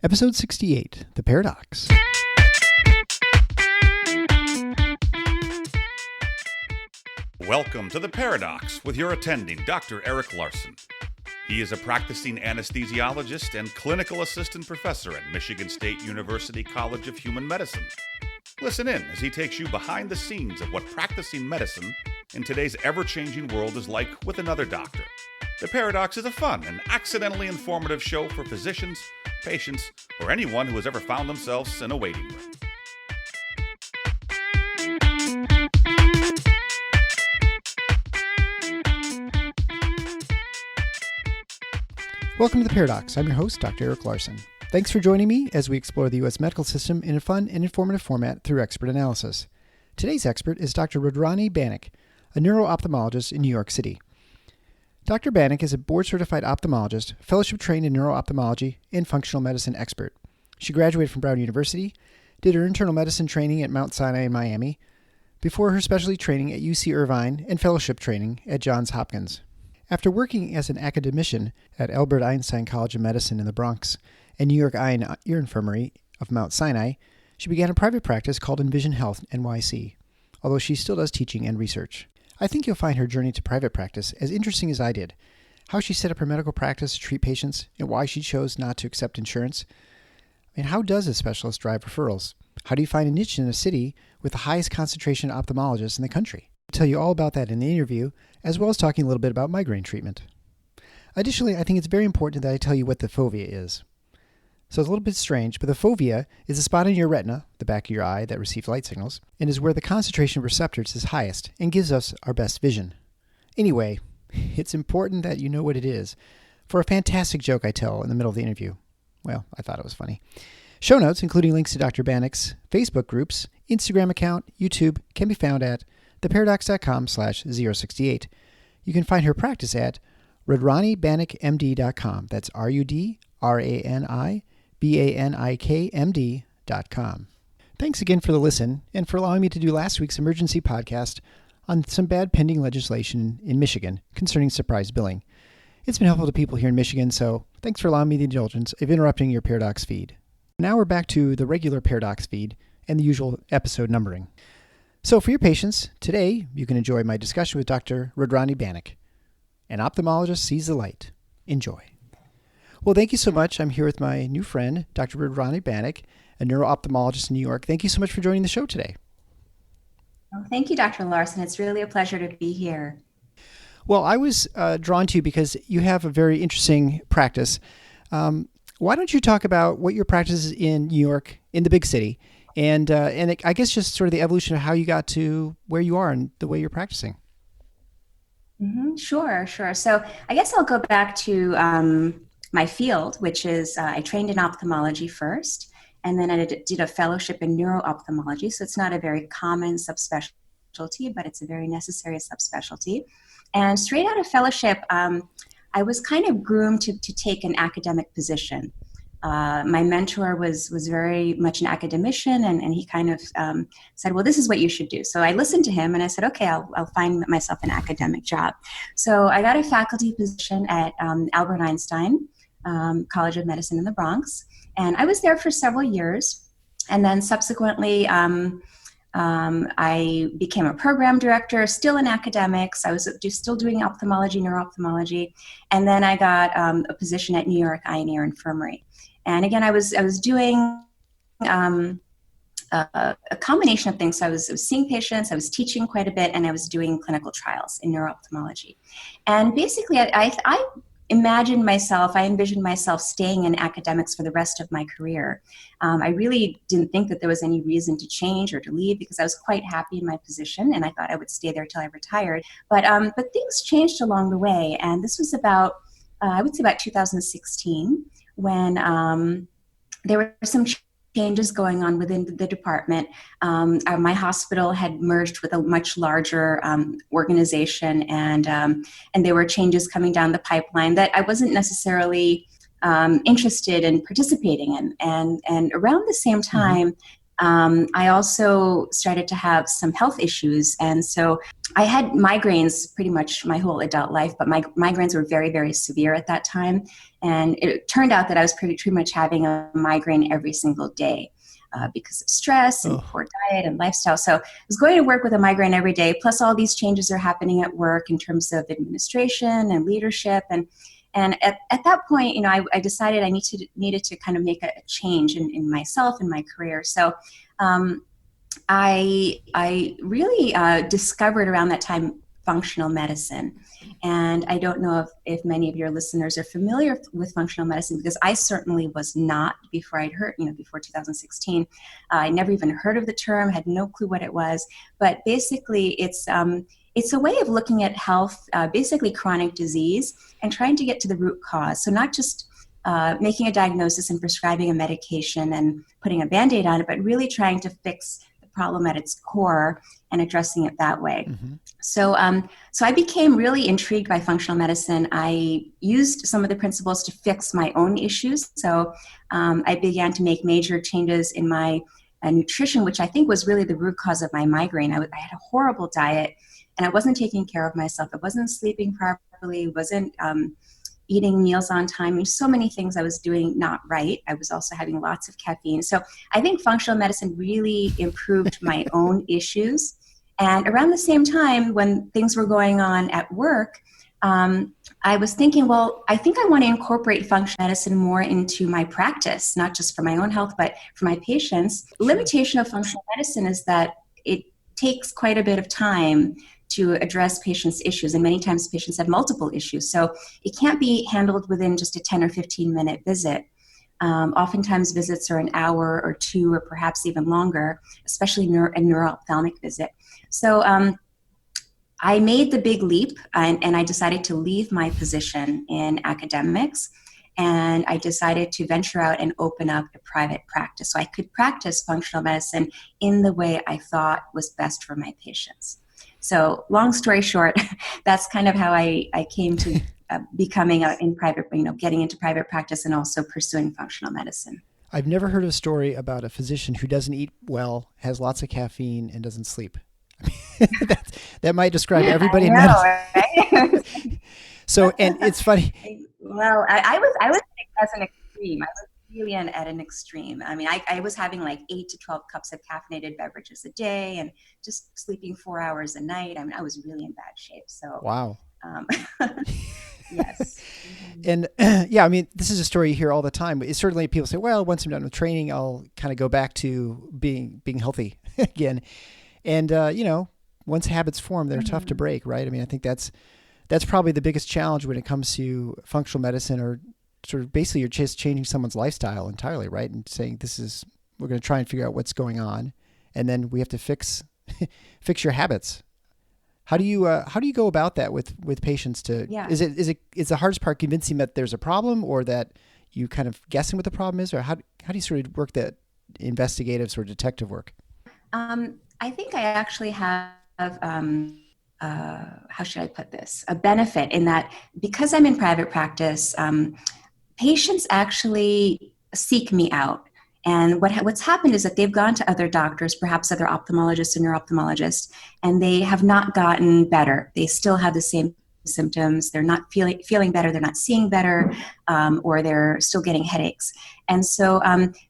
Episode 68, The Paradox. Welcome to The Paradox with your attending Dr. Larson. He is a practicing anesthesiologist and clinical assistant professor at Michigan State University College of Human Medicine. Listen in as he takes you behind the scenes of what practicing medicine in today's ever-changing world is like with another doctor. The Paradox is a fun and accidentally informative show for physicians, patients, or anyone who has ever found themselves in a waiting room. Welcome to The Paradox. I'm your host, Dr. Larson. Thanks for joining me as we explore the U.S. medical system in a fun and informative format through expert analysis. Today's expert is Dr. Rudrani Banik, a neuro-ophthalmologist in New York City. Dr. Banik is a board-certified ophthalmologist, fellowship-trained in neuro-ophthalmology, and functional medicine expert. She graduated from Brown University, did her internal medicine training at Mount Sinai in Miami, before her specialty training at UC Irvine and fellowship training at Johns Hopkins. After working as an academician at Albert Einstein College of Medicine in the Bronx and New York Eye and Ear Infirmary of Mount Sinai, she began a private practice called Envision Health NYC, although she still does teaching and research. I think you'll find her journey to private practice as interesting as I did. How she set up her medical practice to treat patients and why she chose not to accept insurance. And how does a specialist drive referrals? How do you find a niche in a city with the highest concentration of ophthalmologists in the country? I'll tell you all about that in the interview, as well as talking a little bit about migraine treatment. Additionally, I think it's very important that I tell you what the fovea is. So it's a little bit strange, but the fovea is a spot in your retina, the back of your eye that receives light signals, and is where the concentration of receptors is highest and gives us our best vision. Anyway, it's important that you know what it is for a fantastic joke I tell in the middle of the interview. Well, I thought it was funny. Show notes, including links to Dr. Baniks' Facebook groups, Instagram account, YouTube, can be found at theparadox.com/068. You can find her practice at rudranibanikmd.com. That's rudranibanikmd.com. Thanks again for the listen and for allowing me to do last week's emergency podcast on some bad pending legislation in Michigan concerning surprise billing. It's been helpful to people here in Michigan, so thanks for allowing me the indulgence of interrupting your Paradox feed. Now we're back to the regular Paradox feed and the usual episode numbering. So for your patients, today you can enjoy my discussion with Dr. Rudrani Banik. An ophthalmologist sees the light. Enjoy. Well, thank you so much. I'm here with my new friend, Dr. Rudrani Banik, a neuro-ophthalmologist in New York. Thank you so much for joining the show today. Oh, thank you, Dr. Larson. It's really a pleasure to be here. Well, I was drawn to you because you have a very interesting practice. Why don't you talk about what your practice is in New York, in the big city, and I guess just sort of the evolution of how you got to where you are and the way you're practicing. Mm-hmm. Sure. So I guess I'll go back to my field, which is I trained in ophthalmology first, and then I did a fellowship in neuro-ophthalmology. So it's not a very common subspecialty, but it's a very necessary subspecialty. And straight out of fellowship, I was kind of groomed to take an academic position. My mentor was very much an academician, and he kind of said, well, this is what you should do. So I listened to him and I said, okay, I'll find myself an academic job. So I got a faculty position at Albert Einstein College of Medicine in the Bronx. And I was there for several years. And then subsequently, I became a program director, still in academics. I was still doing ophthalmology, neuro-ophthalmology. And then I got a position at New York Eye and Ear Infirmary. And again, I was doing a combination of things. So I was seeing patients, I was teaching quite a bit, and I was doing clinical trials in neuro-ophthalmology. And basically, I envisioned myself staying in academics for the rest of my career. I really didn't think that there was any reason to change or to leave because I was quite happy in my position, and I thought I would stay there till I retired. But things changed along the way, and this was about, I would say about 2016, when there were some changes going on within the department. My hospital had merged with a much larger organization, and there were changes coming down the pipeline that I wasn't necessarily interested in participating in. And around the same time, I also started to have some health issues. And so I had migraines pretty much my whole adult life, but my migraines were very, very severe at that time. And it turned out that I was pretty much having a migraine every single day because of stress and poor diet and lifestyle. So I was going to work with a migraine every day, plus all these changes are happening at work in terms of administration and leadership. And at that point, I decided I needed to kind of make a change in myself and my career. So I really discovered around that time functional medicine. And I don't know if many of your listeners are familiar with functional medicine, because I certainly was not before I'd heard, before 2016. I never even heard of the term, had no clue what it was. But basically, it's a way of looking at health, basically chronic disease, and trying to get to the root cause. So not just making a diagnosis and prescribing a medication and putting a Band-Aid on it, but really trying to fix the problem at its core and addressing it that way. Mm-hmm. So I became really intrigued by functional medicine. I used some of the principles to fix my own issues. So I began to make major changes in my nutrition, which I think was really the root cause of my migraine. I had a horrible diet, and I wasn't taking care of myself. I wasn't sleeping properly, wasn't eating meals on time. There's so many things I was doing not right. I was also having lots of caffeine. So I think functional medicine really improved my own issues. And around the same time, when things were going on at work, I was thinking, well, I think I want to incorporate functional medicine more into my practice, not just for my own health, but for my patients. The limitation of functional medicine is that it takes quite a bit of time to address patients' issues. And many times patients have multiple issues. So it can't be handled within just a 10 or 15-minute visit. Oftentimes visits are an hour or two, or perhaps even longer, especially a neuro-ophthalmic visit. So I made the big leap, and I decided to leave my position in academics, and I decided to venture out and open up a private practice so I could practice functional medicine in the way I thought was best for my patients. So long story short, that's kind of how I came to becoming getting into private practice and also pursuing functional medicine. I've never heard a story about a physician who doesn't eat well, has lots of caffeine, and doesn't sleep. That might describe everybody in medicine. Right? So, and it's funny. Well, I was as an extreme. I was really at an extreme. I mean, I was having like 8 to 12 cups of caffeinated beverages a day and just sleeping 4 hours a night. I mean, I was really in bad shape. So wow. Yes. And yeah, I mean, this is a story you hear all the time. It's certainly people say, well, once I'm done with training, I'll kind of go back to being healthy again. And, once habits form, they're tough to break, right? I mean, I think that's probably the biggest challenge when it comes to functional medicine, or sort of basically you're just changing someone's lifestyle entirely, right? And saying, we're going to try and figure out what's going on. And then we have to fix your habits. How do you go about that with patients is the hardest part convincing that there's a problem, or that you kind of guessing what the problem is, or how do you sort of work that investigative sort of detective work? I think I actually have, how should I put this? A benefit in that because I'm in private practice, patients actually seek me out. And what's happened is that they've gone to other doctors, perhaps other ophthalmologists and neuro-ophthalmologists, and they have not gotten better. They still have the same symptoms. They're not feeling better. They're not seeing better, or they're still getting headaches. And so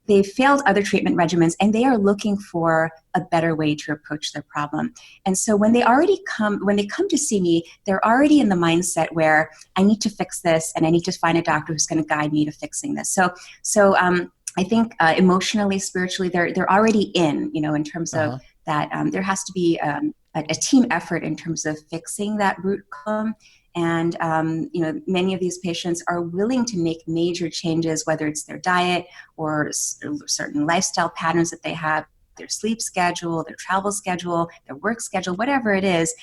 they've failed other treatment regimens, and they are looking for a better way to approach their problem. And so when they come to see me, they're already in the mindset where I need to fix this, and I need to find a doctor who's going to guide me to fixing this. So I think emotionally, spiritually, they're already in terms of that. There has to be a team effort in terms of fixing that root cause. And, many of these patients are willing to make major changes, whether it's their diet or certain lifestyle patterns that they have, their sleep schedule, their travel schedule, their work schedule, whatever it is.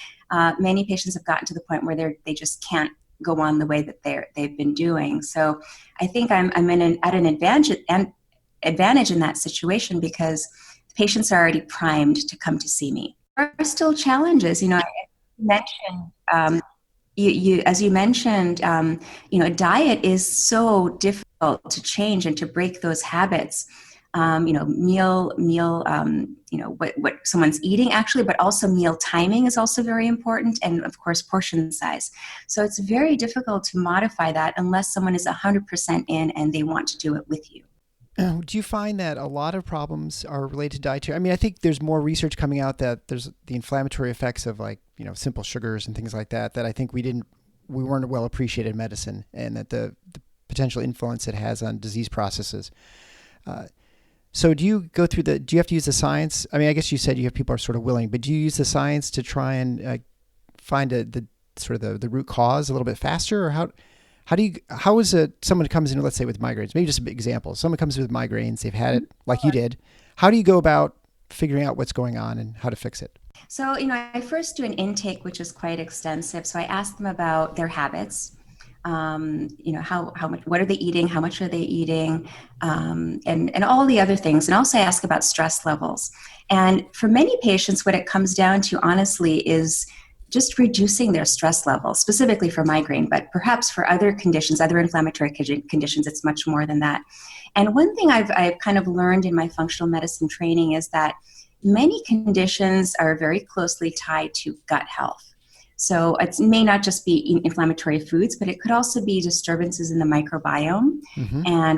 Many patients have gotten to the point where they just can't go on the way that they've been doing. So I think I'm at an advantage in that situation because patients are already primed to come to see me. There are still challenges. I mentioned, as you mentioned, diet is so difficult to change and to break those habits. what someone's eating actually, but also meal timing is also very important. And of course, portion size. So it's very difficult to modify that unless someone is 100% in and they want to do it with you. Do you find that a lot of problems are related to dietary? I mean, I think there's more research coming out that there's the inflammatory effects of simple sugars and things like that I think we weren't well appreciated in medicine, and that the potential influence it has on disease processes. So do you have to use the science? I mean, I guess you said you have people are sort of willing, but do you use the science to try and find the root cause a little bit faster, or how is someone comes in, let's say with migraines, maybe just an example. Someone comes in with migraines, they've had it like you did. How do you go about figuring out what's going on and how to fix it? So, I first do an intake, which is quite extensive. So I ask them about their habits. How much, what are they eating? How much are they eating? And all the other things. And also I ask about stress levels. And for many patients, what it comes down to, honestly, is just reducing their stress level, specifically for migraine, but perhaps for other conditions, other inflammatory conditions, it's much more than that. And one thing I've kind of learned in my functional medicine training is that many conditions are very closely tied to gut health. So it may not just be inflammatory foods, but it could also be disturbances in the microbiome,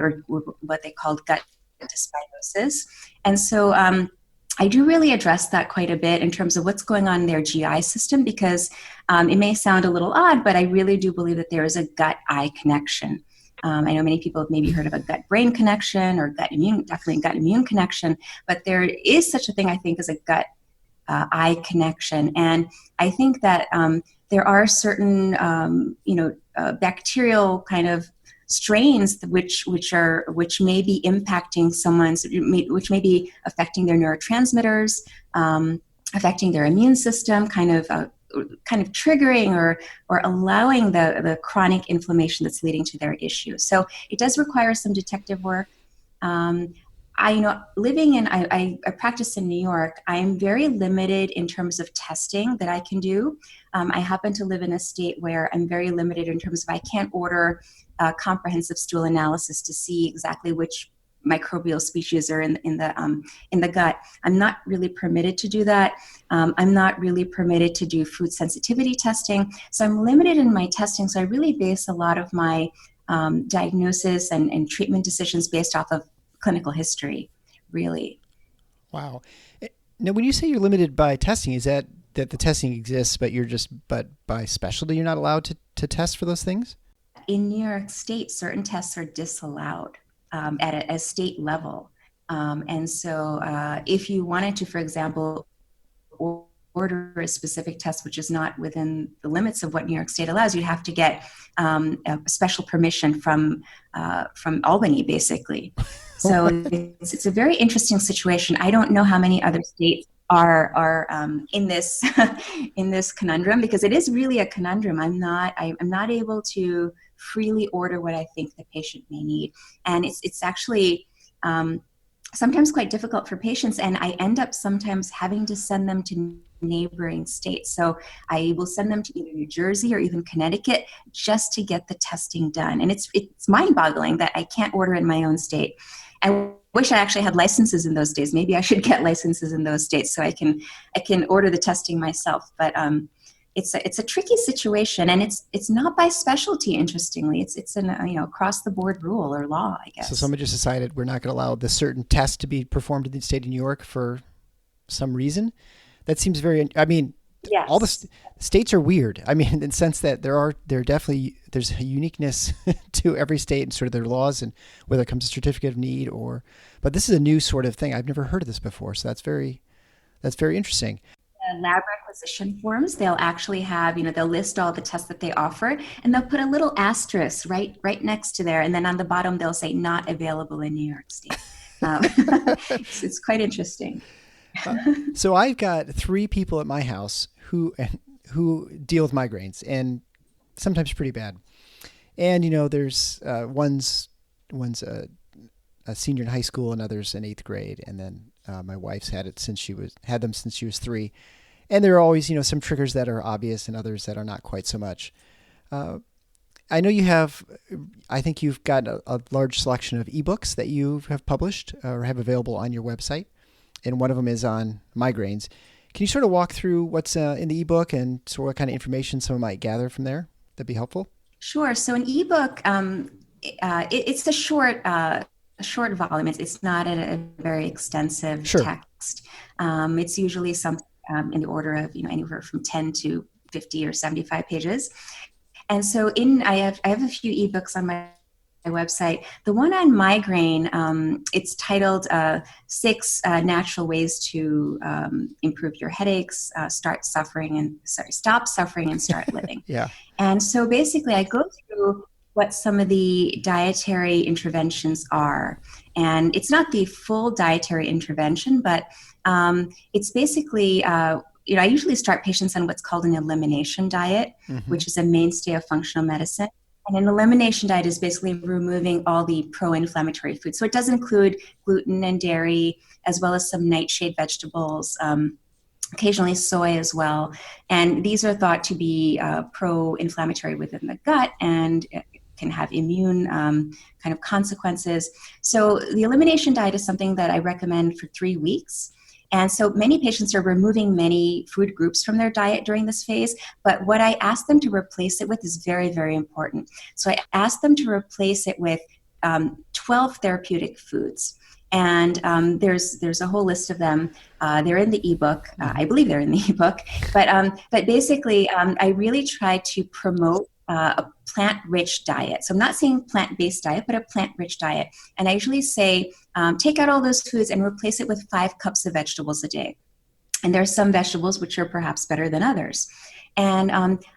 or what they call gut dysbiosis. And so I do really address that quite a bit in terms of what's going on in their GI system, because it may sound a little odd, but I really do believe that there is a gut-eye connection. I know many people have maybe heard of a gut-brain connection or definitely gut-immune connection, but there is such a thing, I think, as a gut-eye connection. And I think that there are certain, bacterial kind of strains which may be impacting which may be affecting their neurotransmitters, affecting their immune system, kind of triggering or allowing the chronic inflammation that's leading to their issue. So it does require some detective work. I practice in New York. I'm very limited in terms of testing that I can do. I happen to live in a state where I'm very limited in terms of I can't order a comprehensive stool analysis to see exactly which microbial species are in the gut. I'm not really permitted to do that. I'm not really permitted to do food sensitivity testing. So I'm limited in my testing. So I really base a lot of my diagnosis and treatment decisions based off of clinical history, really. Wow. Now, when you say you're limited by testing, is that the testing exists, but by specialty, you're not allowed to test for those things? In New York State, certain tests are disallowed at a state level. And so if you wanted to, for example, order a specific test which is not within the limits of what New York State allows, you'd have to get a special permission from Albany, basically. So it's a very interesting situation. I don't know how many other states are in this in this conundrum, because it is really a conundrum. I'm not able to freely order what I think the patient may need, and it's actually sometimes quite difficult for patients, and I end up sometimes having to send them to neighboring states. So I will send them to either New Jersey or even Connecticut just to get the testing done. And it's mind-boggling that I can't order in my own state. I wish I actually had licenses in those states. Maybe I should get licenses in those states so I can order the testing myself. But it's a tricky situation, and it's not by specialty. Interestingly, it's an across the board rule or law, I guess. So someone just decided we're not going to allow this certain test to be performed in the state of New York for some reason. That seems very. I mean, yes. All the states are weird. I mean, in the sense that there's a uniqueness to every state and sort of their laws, and whether it comes to certificate of need but this is a new sort of thing. I've never heard of this before, so that's very interesting. Lab requisition forms, they'll actually have, they'll list all the tests that they offer, and they'll put a little asterisk right next to there, and then on the bottom they'll say not available in New York State. It's quite interesting. So I've got 3 people at my house who deal with migraines, and sometimes pretty bad. And there's one's a senior in high school, and others in 8th grade, and then my wife's had them since she was 3. And there are always some triggers that are obvious and others that are not quite so much. I know you have, I think you've got a large selection of ebooks that you have published or have available on your website, and one of them is on migraines. Can you sort of walk through what's in the ebook and sort of what kind of information someone might gather from there? That'd be helpful. Sure. So an ebook, it's a short volume. It's not a very extensive text. It's usually something in the order of anywhere from 10 to 50 or 75 pages. And so I have a few ebooks on my website. The one on migraine, it's titled 6 Natural Ways to Improve Your Headaches, Stop Suffering and Start Living. Yeah. And so basically I go through what some of the dietary interventions are. And it's not the full dietary intervention, but it's basically I usually start patients on what's called an elimination diet, which is a mainstay of functional medicine. And an elimination diet is basically removing all the pro-inflammatory foods. So it does include gluten and dairy, as well as some nightshade vegetables, occasionally soy as well. And these are thought to be pro-inflammatory within the gut and can have immune kind of consequences. So the elimination diet is something that I recommend for 3 weeks. And so many patients are removing many food groups from their diet during this phase, but what I ask them to replace it with is very, very important. So I ask them to replace it with 12 therapeutic foods. And there's a whole list of them. They're in the ebook. I believe they're in the ebook. But basically, I really try to promote a plant-rich diet. So I'm not saying plant-based diet, but a plant-rich diet. And I usually say, take out all those foods and replace it with 5 cups of vegetables a day. And there are some vegetables which are perhaps better than others. And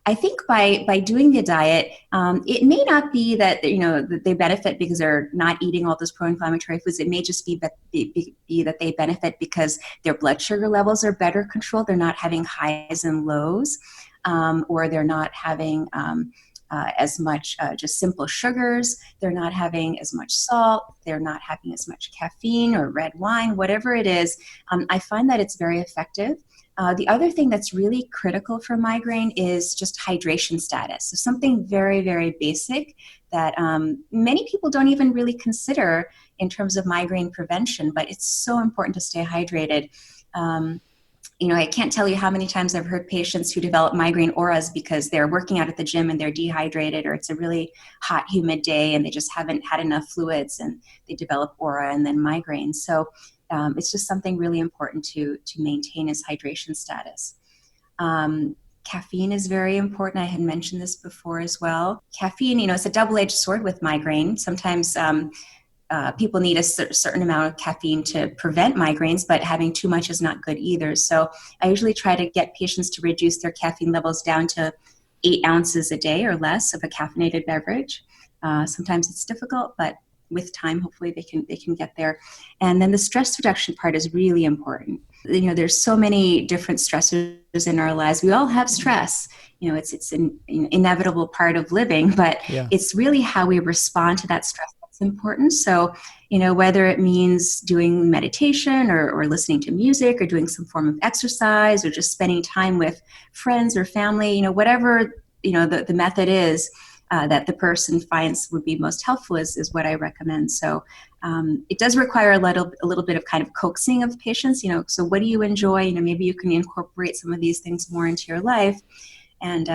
I think by doing the diet, it may not be that that they benefit because they're not eating all those pro-inflammatory foods. It may just be that they benefit because their blood sugar levels are better controlled. They're not having highs and lows, or they're not having as much just simple sugars. They're not having as much salt. They're not having as much caffeine or red wine, whatever it is. I find that it's very effective. The other thing that's really critical for migraine is just hydration status. So something very, very basic that many people don't even really consider in terms of migraine prevention, but it's so important to stay hydrated. I can't tell you how many times I've heard patients who develop migraine auras because they're working out at the gym and they're dehydrated, or it's a really hot, humid day and they just haven't had enough fluids and they develop aura and then migraine. So it's just something really important to maintain is hydration status. Caffeine is very important. I had mentioned this before as well. Caffeine, it's a double-edged sword with migraine. Sometimes people need a certain amount of caffeine to prevent migraines, but having too much is not good either. So I usually try to get patients to reduce their caffeine levels down to 8 ounces a day or less of a caffeinated beverage. Sometimes it's difficult, but with time, hopefully they can get there. And then the stress reduction part is really important. There's so many different stressors in our lives. We all have stress. It's an inevitable part of living, but it's really how we respond to that stress that's important. So, whether it means doing meditation or listening to music or doing some form of exercise or just spending time with friends or family, whatever, the method is, that the person finds would be most helpful is what I recommend. So it does require a little bit of kind of coaxing of patients, so what do you enjoy? Maybe you can incorporate some of these things more into your life, and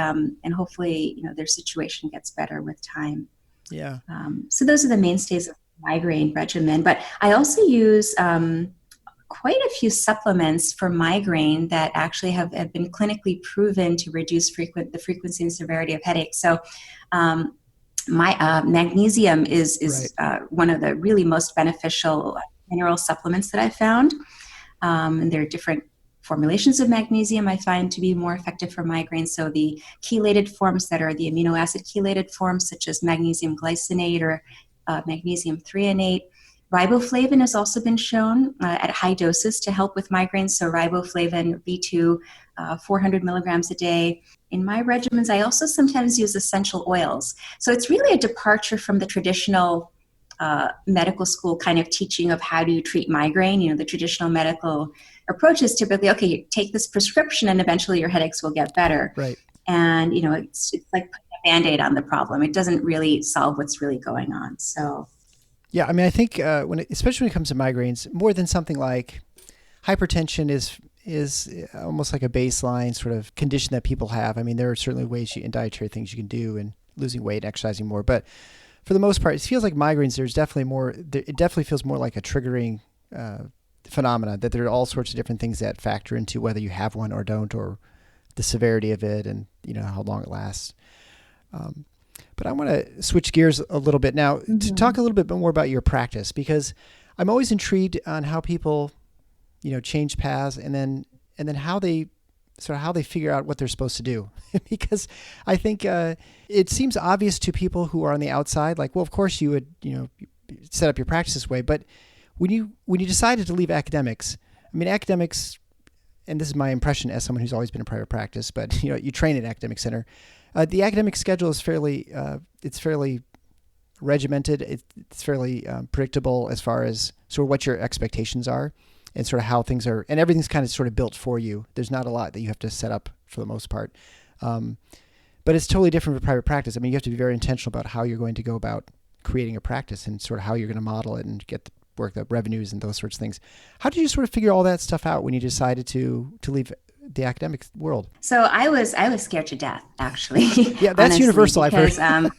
hopefully, their situation gets better with time. Yeah. So those are the mainstays of the migraine regimen. But I also use quite a few supplements for migraine that actually have been clinically proven to reduce the frequency and severity of headaches. So my magnesium is one of the really most beneficial mineral supplements that I found. And there are different formulations of magnesium I find to be more effective for migraine. So the chelated forms that are the amino acid chelated forms, such as magnesium glycinate or magnesium threonate. Riboflavin has also been shown at high doses to help with migraines. So riboflavin, V2, 400 milligrams a day. In my regimens, I also sometimes use essential oils. So it's really a departure from the traditional medical school kind of teaching of how do you treat migraine. The traditional medical approach is typically, okay, you take this prescription and eventually your headaches will get better. Right. And, it's like putting a Band-Aid on the problem. It doesn't really solve what's really going on. So, yeah, I mean, I think especially when it comes to migraines, more than something like hypertension is almost like a baseline sort of condition that people have. I mean, there are certainly ways and dietary things you can do, and losing weight, and exercising more, but for the most part, it feels like migraines. There's definitely more. It definitely feels more like a triggering phenomena. That there are all sorts of different things that factor into whether you have one or don't, or the severity of it, and how long it lasts. But I want to switch gears a little bit now to talk a little bit more about your practice, because I'm always intrigued on how people, change paths, and then how they figure out what they're supposed to do. Because I think it seems obvious to people who are on the outside, like, well, of course you would, set up your practice this way. But when you decided to leave academics, I mean, academics, and this is my impression as someone who's always been in private practice, but you train at an academic center. The academic schedule is fairly regimented. It's fairly predictable as far as sort of what your expectations are, and sort of how things are, and everything's kind of sort of built for you. There's not a lot that you have to set up for the most part. But it's totally different for private practice. I mean, you have to be very intentional about how you're going to go about creating a practice, and sort of how you're going to model it and get the revenues and those sorts of things. How did you sort of figure all that stuff out when you decided to leave the academic world? So I was scared to death, actually. Yeah, that's honestly, universal, because, I've heard.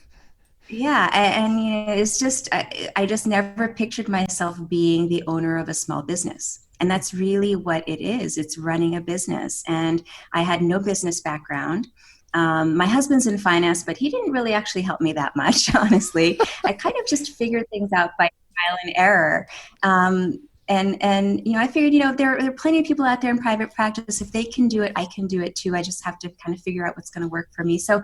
Yeah, and it's just I just never pictured myself being the owner of a small business. And that's really what it is. It's running a business. And I had no business background. My husband's in finance, but he didn't really actually help me that much, honestly. I kind of just figured things out by trial and error. And I figured, there are plenty of people out there in private practice. If they can do it, I can do it too. I just have to kind of figure out what's going to work for me. So,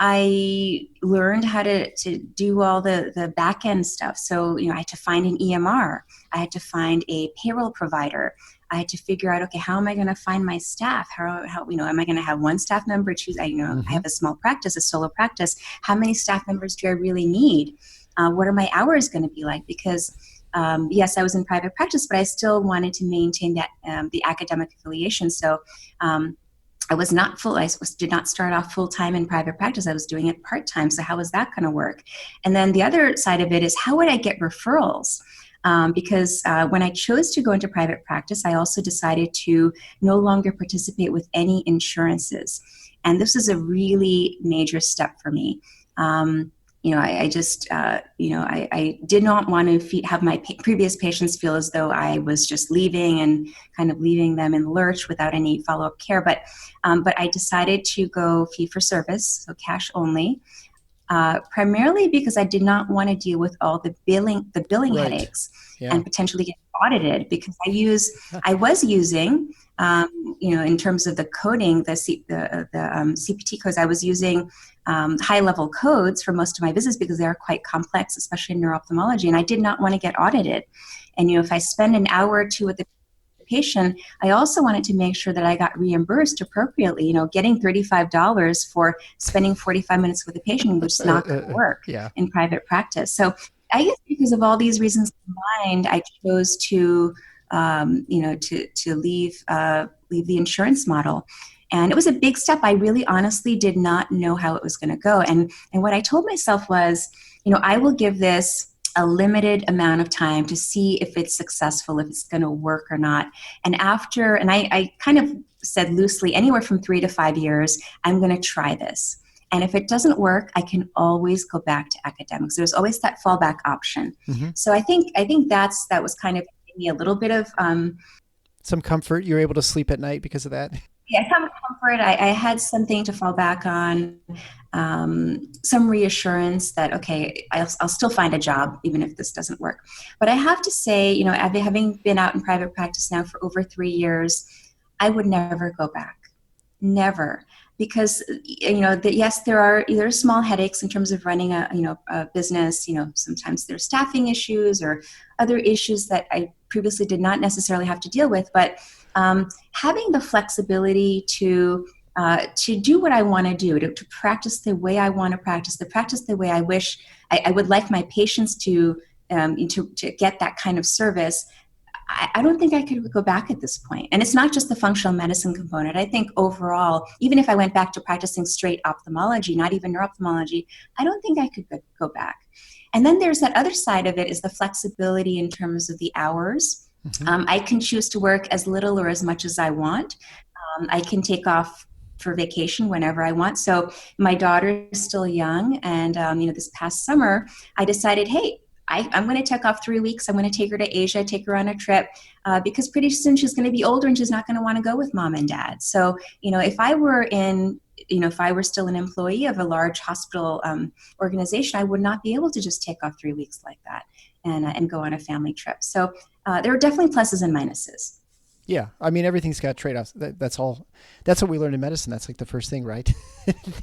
I learned how to do all the back end stuff. So, I had to find an EMR. I had to find a payroll provider. I had to figure out, okay, how am I going to find my staff? How am I going to have one staff member choose? I have a small practice, a solo practice. How many staff members do I really need? What are my hours going to be like? Because yes, I was in private practice, but I still wanted to maintain that the academic affiliation. So I was not full. I did not start off full time in private practice. I was doing it part time. So how was that going to work? And then the other side of it is, how would I get referrals? Because when I chose to go into private practice, I also decided to no longer participate with any insurances, and this is a really major step for me. I did not want to have my previous patients feel as though I was just leaving and kind of leaving them in the lurch without any follow-up care. But I decided to go fee for service, so cash only, primarily because I did not want to deal with all the billing right. headaches and potentially get audited, because I was using, in terms of the coding, the CPT codes, I was using high-level codes for most of my visits because they are quite complex, especially in neuro-ophthalmology, and I did not want to get audited. And if I spend an hour or two with the patient, I also wanted to make sure that I got reimbursed appropriately. Getting $35 for spending 45 minutes with a patient was not going to work in private practice. So I guess because of all these reasons combined, I chose to leave the insurance model. And it was a big step. I really honestly did not know how it was going to go. And what I told myself was, I will give this a limited amount of time to see if it's successful, if it's going to work or not. And I kind of said loosely, anywhere from 3 to 5 years, I'm going to try this. And if it doesn't work, I can always go back to academics. There's always that fallback option. Mm-hmm. So I think that was kind of giving me a little bit of some comfort. You were able to sleep at night because of that. Yeah, some comfort. I had something to fall back on, some reassurance that, okay, I'll still find a job even if this doesn't work. But I have to say, having been out in private practice now for over 3 years, I would never go back. Never. Because, yes, there are small headaches in terms of running a business. Sometimes there's staffing issues or other issues that I previously did not necessarily have to deal with. But having the flexibility to do what I want to do, to practice the way I want to practice the way I wish I would like my patients to get that kind of service, I don't think I could go back at this point. And it's not just the functional medicine component. I think overall, even if I went back to practicing straight ophthalmology, not even neuro-ophthalmology, I don't think I could go back. And then there's that other side of it, is the flexibility in terms of the hours. Mm-hmm. I can choose to work as little or as much as I want. I can take off for vacation whenever I want. So my daughter is still young. And, this past summer, I decided, hey, I'm going to take off 3 weeks. I'm going to take her to Asia, take her on a trip, because pretty soon she's going to be older and she's not going to want to go with mom and dad. So, if I were still an employee of a large hospital organization, I would not be able to just take off 3 weeks like that and go on a family trip. So there are definitely pluses and minuses. Yeah. I mean, everything's got trade-offs. That's all. That's what we learn in medicine. That's like the first thing, right?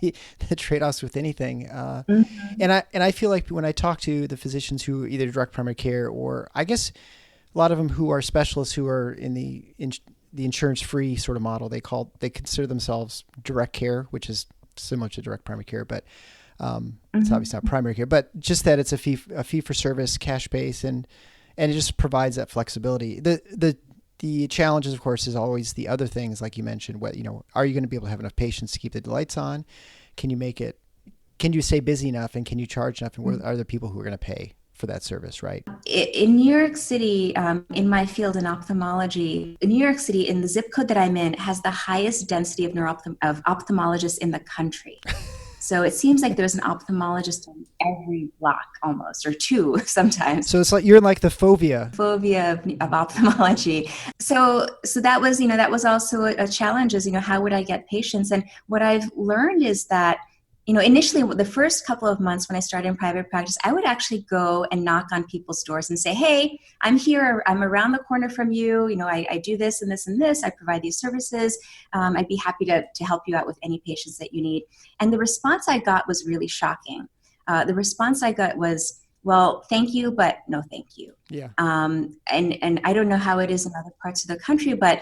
the trade-offs with anything. Mm-hmm. And I feel like when I talk to the physicians who either direct primary care, or I guess a lot of them who are specialists who are in the insurance-free sort of model, they consider themselves direct care, which is similar to direct primary care, but it's obviously not primary care, but just that it's a fee for service, cash base, and it just provides that flexibility. The challenges, of course, is always the other things, like you mentioned. What are you going to be able to have enough patients to keep the lights on? Can you stay busy enough, and can you charge enough? And are there people who are going to pay for that service, right? In New York City, in my field in ophthalmology, in New York City, in the zip code that I'm in, has the highest density of ophthalmologists in the country. So it seems like there's an ophthalmologist in every block almost, or two sometimes. So it's like you're in like the fovea of ophthalmology. So that was also a challenge, is, how would I get patients? And what I've learned is that, initially the first couple of months when I started in private practice, I would actually go and knock on people's doors and say, hey, I'm here. I'm around the corner from you. I do this and this and this. I provide these services. I'd be happy to help you out with any patients that you need. And the response I got was really shocking. The response I got was, well, thank you, but no thank you. Yeah. And I don't know how it is in other parts of the country, but,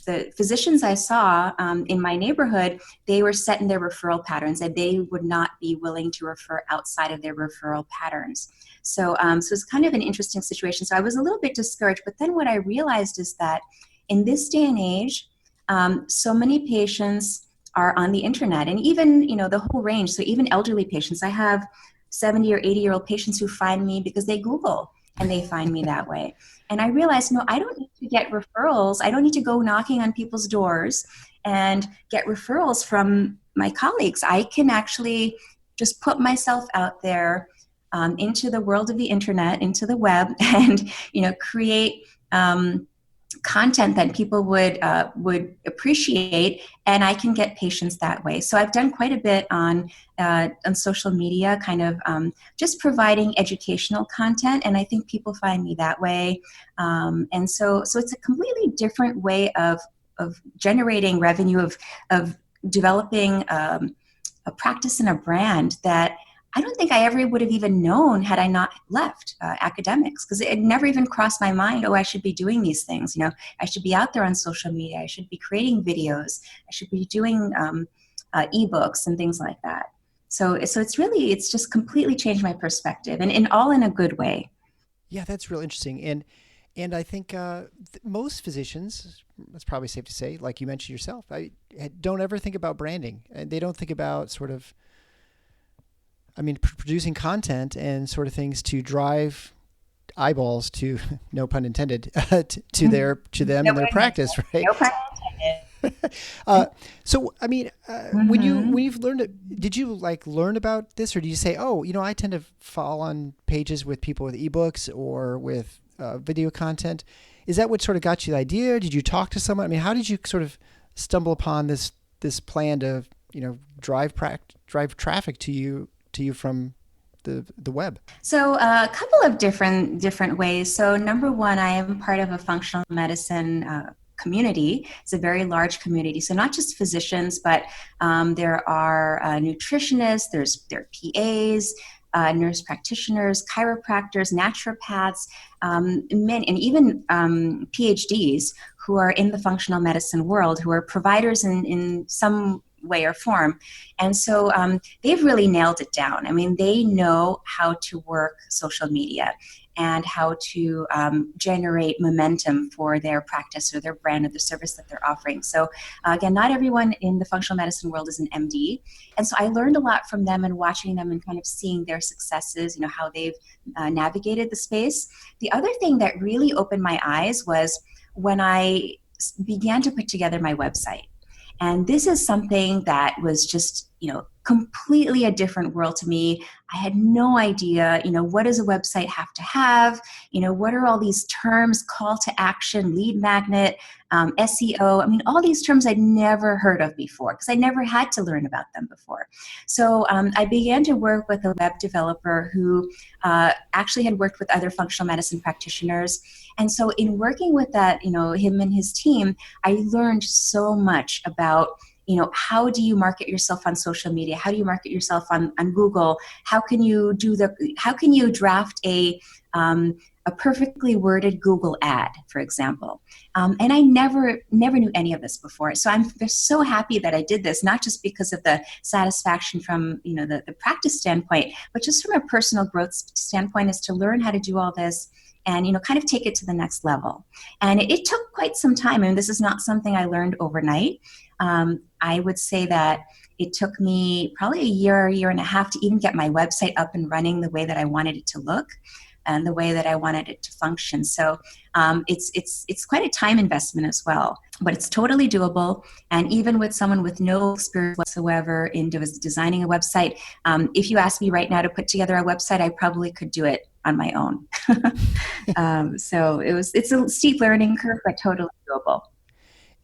the physicians I saw in my neighborhood, they were set in their referral patterns, and they would not be willing to refer outside of their referral patterns. So it's kind of an interesting situation. So I was a little bit discouraged, but then what I realized is that in this day and age, so many patients are on the internet, and even, the whole range. So even elderly patients, I have 70 or 80-year-old patients who find me because they Google, and they find me that way. And I realized, no, I don't need to get referrals. I don't need to go knocking on people's doors and get referrals from my colleagues. I can actually just put myself out there into the world of the internet, into the web, and, create content that people would appreciate, and I can get patients that way. So I've done quite a bit on social media, kind of just providing educational content, and I think people find me that way. And so it's a completely different way of generating revenue, of developing a practice and a brand that I don't think I ever would have even known had I not left academics, because it never even crossed my mind, I should be doing these things. I should be out there on social media. I should be creating videos. I should be doing ebooks and things like that. So it's just completely changed my perspective, and all in a good way. Yeah, that's real interesting. And I think most physicians, that's probably safe to say, like you mentioned yourself, don't ever think about branding, and they don't think about sort of, producing content and sort of things to drive eyeballs to, no pun intended, to them and their practice, right? No pun intended. So, when you've learned it, did you learn about this, or do you say, I tend to fall on pages with people with ebooks or with video content? Is that what sort of got you the idea? Did you talk to someone? How did you sort of stumble upon this plan to, drive traffic to you from the web? So a couple of different ways. So number one, I am part of a functional medicine community. It's a very large community. So not just physicians, but there are nutritionists, there are PAs, nurse practitioners, chiropractors, naturopaths, men, and even PhDs who are in the functional medicine world, who are providers in some way or form. And so they've really nailed it down. I mean, they know how to work social media and how to generate momentum for their practice or their brand or the service that they're offering. So again, not everyone in the functional medicine world is an MD. And so I learned a lot from them and watching them and kind of seeing their successes, how they've navigated the space. The other thing that really opened my eyes was when I began to put together my website. And this is something that was just, completely a different world to me. I had no idea, what does a website have to have? What are all these terms, call to action, lead magnet, SEO? I mean, all these terms I'd never heard of before because I never had to learn about them before. So I began to work with a web developer who actually had worked with other functional medicine practitioners. And so in working with that, him and his team, I learned so much about how do you market yourself on social media? How do you market yourself on Google? How can you draft a perfectly worded Google ad, for example? And I never knew any of this before. So I'm just so happy that I did this, not just because of the satisfaction from, the practice standpoint, but just from a personal growth standpoint is to learn how to do all this and, kind of take it to the next level. And it took quite some time. I mean, this is not something I learned overnight. I would say that it took me probably a year and a half to even get my website up and running the way that I wanted it to look and the way that I wanted it to function. So it's quite a time investment as well, but it's totally doable. And even with someone with no experience whatsoever in designing a website, if you ask me right now to put together a website, I probably could do it on my own. So it's a steep learning curve, but totally doable.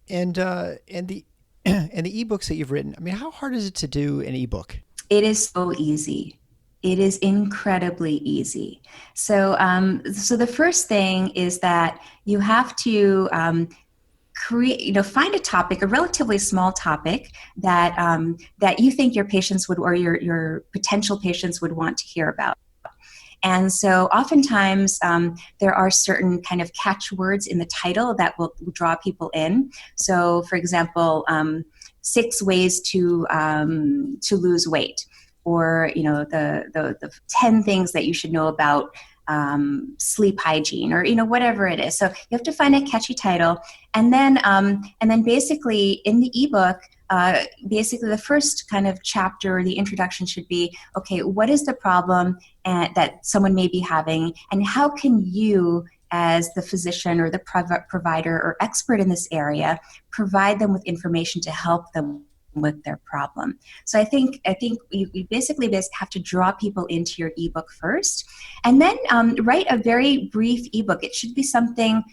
And the ebooks that you've written, I mean, how hard is it to do an ebook? It is so easy. It is incredibly easy. So, so the first thing is that you have to find a topic, a relatively small topic that you think your patients would, or your potential patients would want to hear about. And so oftentimes there are certain kind of catchwords in the title that will draw people in. So for example, 6 ways to lose weight, or, the 10 things that you should know about sleep hygiene, or, whatever it is. So you have to find a catchy title. And then basically in the ebook, basically the first kind of chapter, the introduction should be, okay, what is the problem that someone may be having, and how can you, as the physician or the provider or expert in this area, provide them with information to help them with their problem. So I think you basically have to draw people into your ebook first, and then write a very brief ebook. It should be something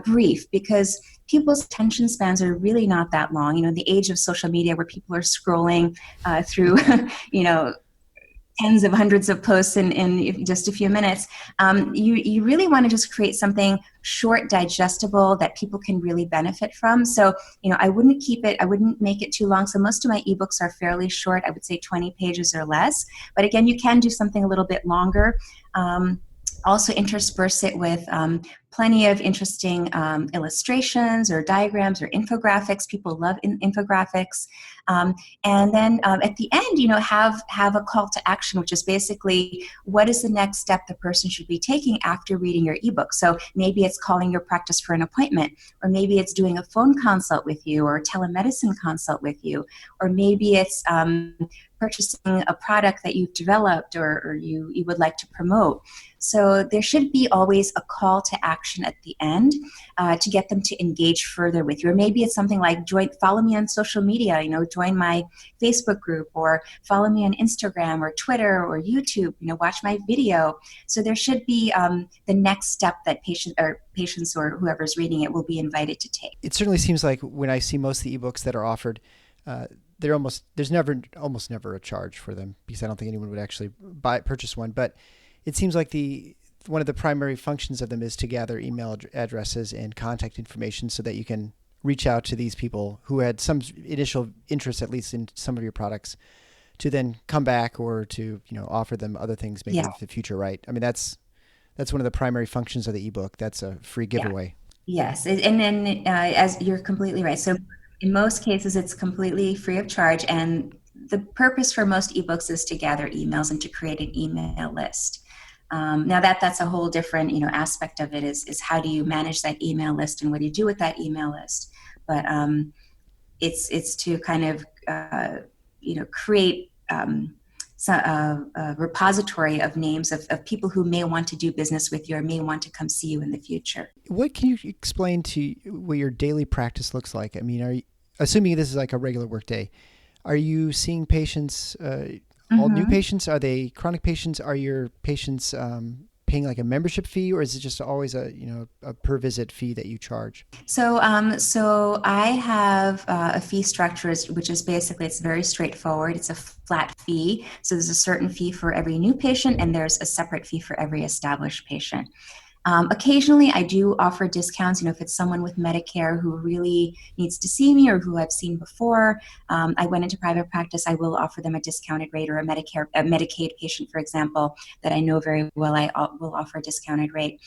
brief, because people's attention spans are really not that long. In the age of social media where people are scrolling through, tens of hundreds of posts in just a few minutes, you really want to just create something short, digestible, that people can really benefit from. So, I wouldn't make it too long. So most of my ebooks are fairly short. I would say 20 pages or less. But again, you can do something a little bit longer. Also intersperse it with plenty of interesting illustrations or diagrams or infographics. People love infographics. And then at the end, have a call to action, which is basically what is the next step the person should be taking after reading your ebook. So maybe it's calling your practice for an appointment, or maybe it's doing a phone consult with you, or a telemedicine consult with you, or maybe it's purchasing a product that you've developed or you would like to promote. So there should be always a call to action at the end to get them to engage further with you. Or maybe it's something like follow me on social media, join my Facebook group, or follow me on Instagram or Twitter or YouTube, watch my video. So there should be the next step that patients or whoever's reading it will be invited to take. It certainly seems like when I see most of the ebooks that are offered, there's almost never a charge for them, because I don't think anyone would actually purchase one. But it seems like one of the primary functions of them is to gather email addresses and contact information so that you can reach out to these people who had some initial interest, at least in some of your products, to then come back or to offer them other things maybe in the future, right? I mean, that's one of the primary functions of the ebook. That's a free giveaway. Yes, and then as you're completely right. So In most cases, it's completely free of charge. And the purpose for most ebooks is to gather emails and to create an email list. Now that's a whole different, aspect of it is how do you manage that email list and what do you do with that email list? But it's to kind of, create a repository of names of people who may want to do business with you or may want to come see you in the future. What can you explain to what your daily practice looks like? I mean, are you, assuming this is like a regular work day, are you seeing patients, all new patients? Are they chronic patients? Are your patients paying like a membership fee, or is it just always a per visit fee that you charge? So I have a fee structure, which is basically, it's very straightforward. It's a flat fee. So there's a certain fee for every new patient, and there's a separate fee for every established patient. Occasionally, I do offer discounts. If it's someone with Medicare who really needs to see me or who I've seen before, I went into private practice, I will offer them a discounted rate, or a Medicaid patient, for example, that I know very well, I will offer a discounted rate.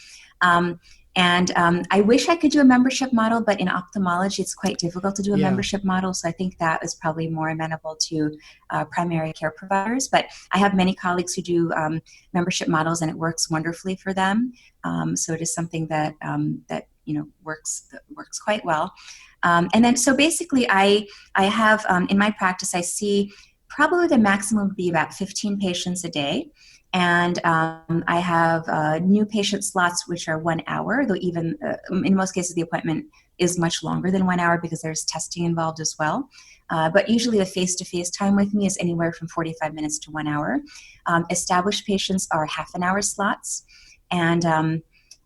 And I wish I could do a membership model, but in ophthalmology, it's quite difficult to do a membership model. So I think that is probably more amenable to primary care providers. But I have many colleagues who do membership models, and it works wonderfully for them. So it is something that works quite well. And then so basically, I have in my practice, I see probably the maximum would be about 15 patients a day. And I have new patient slots, which are 1 hour, though even in most cases, the appointment is much longer than 1 hour because there's testing involved as well. But usually the face-to-face time with me is anywhere from 45 minutes to 1 hour. Established patients are half an hour slots. And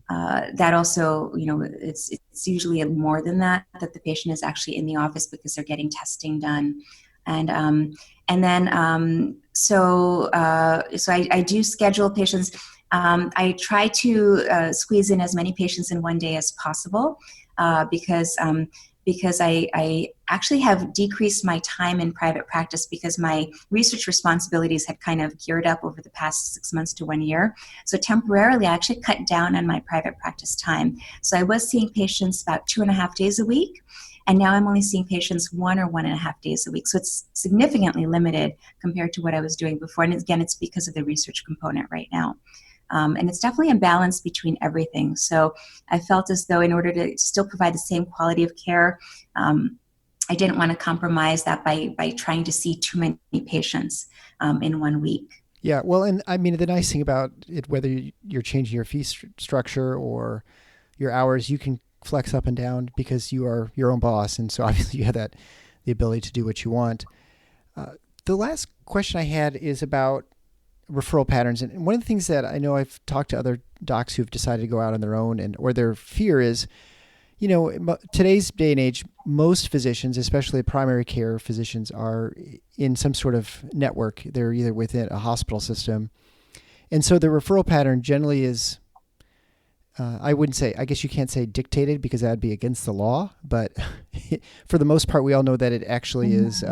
that also, it's usually more than that the patient is actually in the office because they're getting testing done. And then, so I do schedule patients. I try to squeeze in as many patients in one day as possible because I actually have decreased my time in private practice because my research responsibilities had kind of geared up over the past 6 months to 1 year. So temporarily, I actually cut down on my private practice time. So I was seeing patients about 2.5 days a week. And now I'm only seeing patients 1 or 1.5 days a week. So it's significantly limited compared to what I was doing before. And again, it's because of the research component right now. And it's definitely a balance between everything. So I felt as though in order to still provide the same quality of care, I didn't want to compromise that by trying to see too many patients in 1 week. Yeah, well, and I mean, the nice thing about it, whether you're changing your fee structure or your hours, you can flex up and down because you are your own boss. And so obviously you have the ability to do what you want. The last question I had is about referral patterns. And one of the things that I know I've talked to other docs who've decided to go out on their own or their fear is, today's day and age, most physicians, especially primary care physicians, are in some sort of network. They're either within a hospital system. And so the referral pattern generally is, I guess you can't say dictated because that'd be against the law, but for the most part, we all know that it actually is,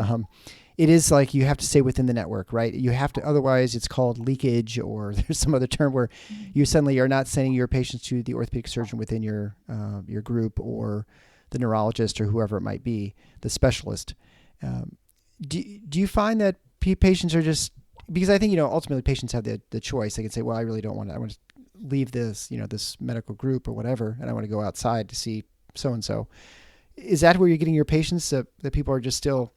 it is like you have to stay within the network, right? You have to, otherwise it's called leakage, or there's some other term where you suddenly are not sending your patients to the orthopedic surgeon within your group, or the neurologist, or whoever it might be, the specialist. Do you find that patients are just, because I think, ultimately patients have the choice. They can say, well, I really don't want to, I want to leave this, this medical group or whatever, and I want to go outside to see so-and-so. Is that where you're getting your patients, that people are just still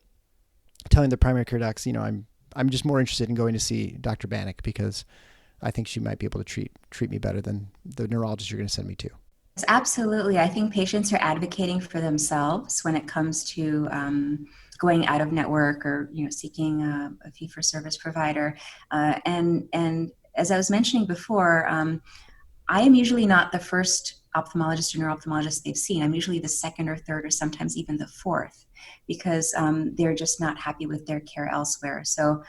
telling the primary care docs, I'm just more interested in going to see Dr. Banik because I think she might be able to treat me better than the neurologist you're going to send me to? Absolutely. I think patients are advocating for themselves when it comes to going out of network or seeking a fee-for-service provider. And as I was mentioning before, I am usually not the first ophthalmologist or neuro-ophthalmologist they've seen. I'm usually the second or third or sometimes even the fourth, because they're just not happy with their care elsewhere. So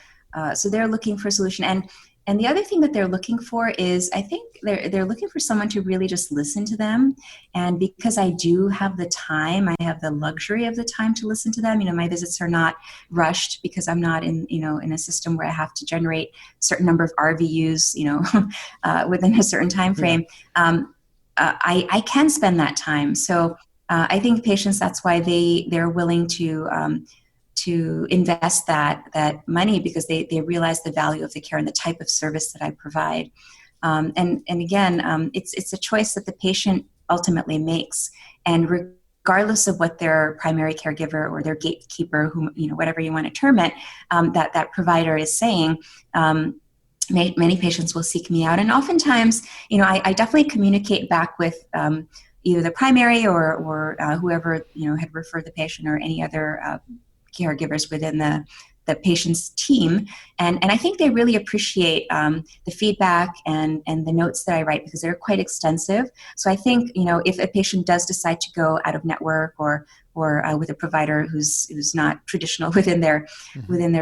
they're looking for a solution. And the other thing that they're looking for is, I think they're looking for someone to really just listen to them. And because I do have the time, I have the luxury of the time to listen to them. My visits are not rushed because I'm not in a system where I have to generate a certain number of RVUs, within a certain time frame. I can spend that time. So I think patients, that's why they're willing to invest that money, because they realize the value of the care and the type of service that I provide. And again, it's a choice that the patient ultimately makes, and regardless of what their primary caregiver or their gatekeeper, whatever you want to term it, that provider is saying. Many patients will seek me out, and oftentimes, I definitely communicate back with either the primary or whoever had referred the patient, or any other caregivers within the patient's team, and I think they really appreciate the feedback and the notes that I write, because they're quite extensive. So I think if a patient does decide to go out of network or with a provider who's not traditional within their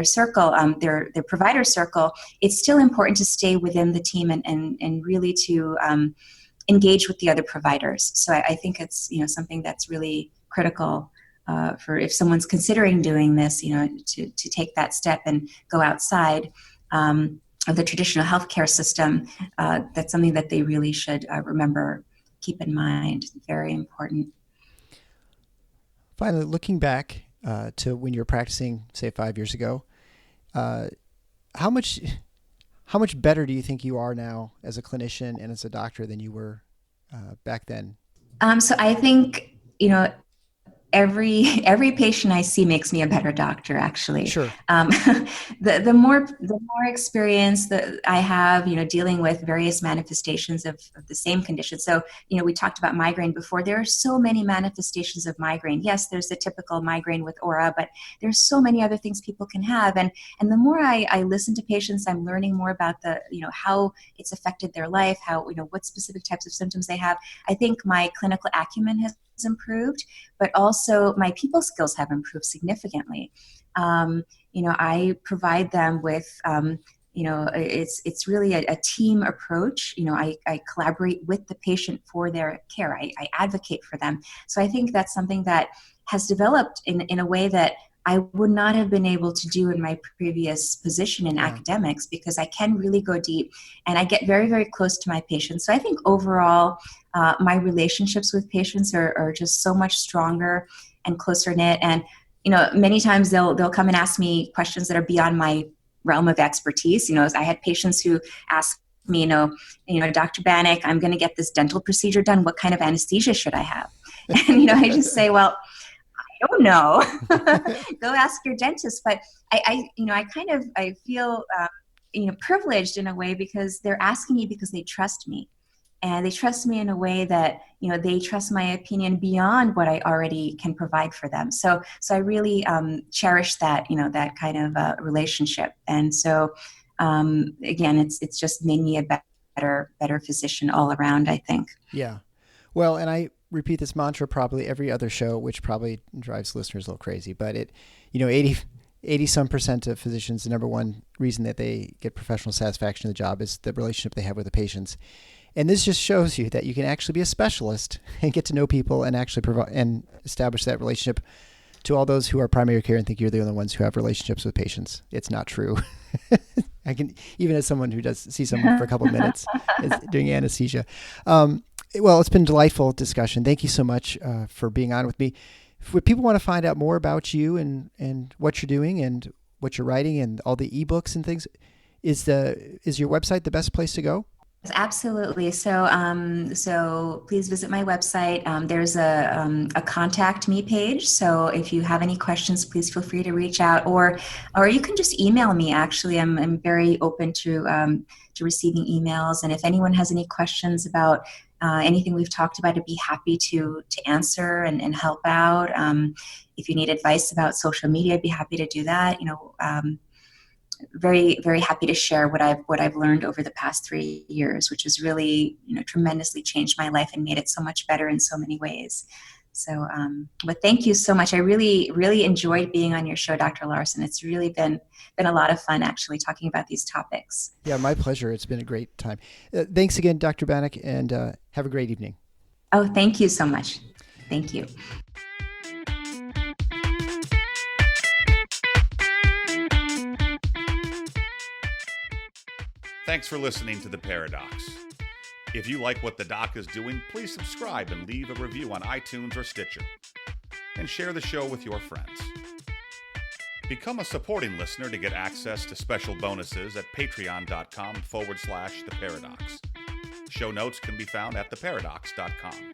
circle, their provider circle, it's still important to stay within the team and really to engage with the other providers. So I think it's something that's really critical for if someone's considering doing this, to take that step and go outside of the traditional healthcare system. That's something that they really should keep in mind. Very important. Finally, looking back to when you were practicing, say 5 years ago, how much better do you think you are now as a clinician and as a doctor than you were back then? So I think every patient I see makes me a better doctor, actually. Sure. The more experience that I have, dealing with various manifestations of the same condition. So, we talked about migraine before. There are so many manifestations of migraine. Yes, there's the typical migraine with aura, but there's so many other things people can have. And the more I listen to patients, I'm learning more about how it's affected their life, how, what specific types of symptoms they have. I think my clinical acumen has improved, but also my people skills have improved significantly. I provide them with, it's really a team approach. I collaborate with the patient for their care. I advocate for them. So I think that's something that has developed in a way that I would not have been able to do in my previous position in academics, because I can really go deep and I get very, very close to my patients. So I think overall, my relationships with patients are just so much stronger and closer knit. And, many times they'll come and ask me questions that are beyond my realm of expertise. I had patients who ask me, Dr. Banik, I'm going to get this dental procedure done. What kind of anesthesia should I have? And, I just say, well, I don't know. Go ask your dentist. But I feel, privileged in a way, because they're asking me because they trust me. And they trust me in a way that, they trust my opinion beyond what I already can provide for them. So I really cherish that, that kind of relationship. And so, again, it's just made me a better physician all around, I think. Yeah. Well, and I repeat this mantra probably every other show, which probably drives listeners a little crazy, but 80% of physicians, the number one reason that they get professional satisfaction in the job is the relationship they have with the patients. And this just shows you that you can actually be a specialist and get to know people and actually provide and establish that relationship. To all those who are primary care and think you're the only ones who have relationships with patients, it's not true. I can, even as someone who does see someone for a couple of minutes doing anesthesia. Well, it's been a delightful discussion. Thank you so much for being on with me. If people want to find out more about you and what you're doing and what you're writing and all the ebooks and things, is your website the best place to go? Absolutely. So please visit my website. There's a contact me page. So if you have any questions, please feel free to reach out, or you can just email me. Actually, I'm very open to receiving emails. And if anyone has any questions about anything we've talked about, I'd be happy to answer and help out. If you need advice about social media, I'd be happy to do that. Very, very happy to share what I've learned over the past 3 years, which has really, tremendously changed my life and made it so much better in so many ways. So, but thank you so much. I really, really enjoyed being on your show, Dr. Larson. It's really been a lot of fun, actually, talking about these topics. Yeah, my pleasure. It's been a great time. Thanks again, Dr. Banik, and have a great evening. Oh, thank you so much. Thank you. Thanks for listening to The Paradox. If you like what the doc is doing, please subscribe and leave a review on iTunes or Stitcher. And share the show with your friends. Become a supporting listener to get access to special bonuses at patreon.com/theparadox. Show notes can be found at theparadox.com.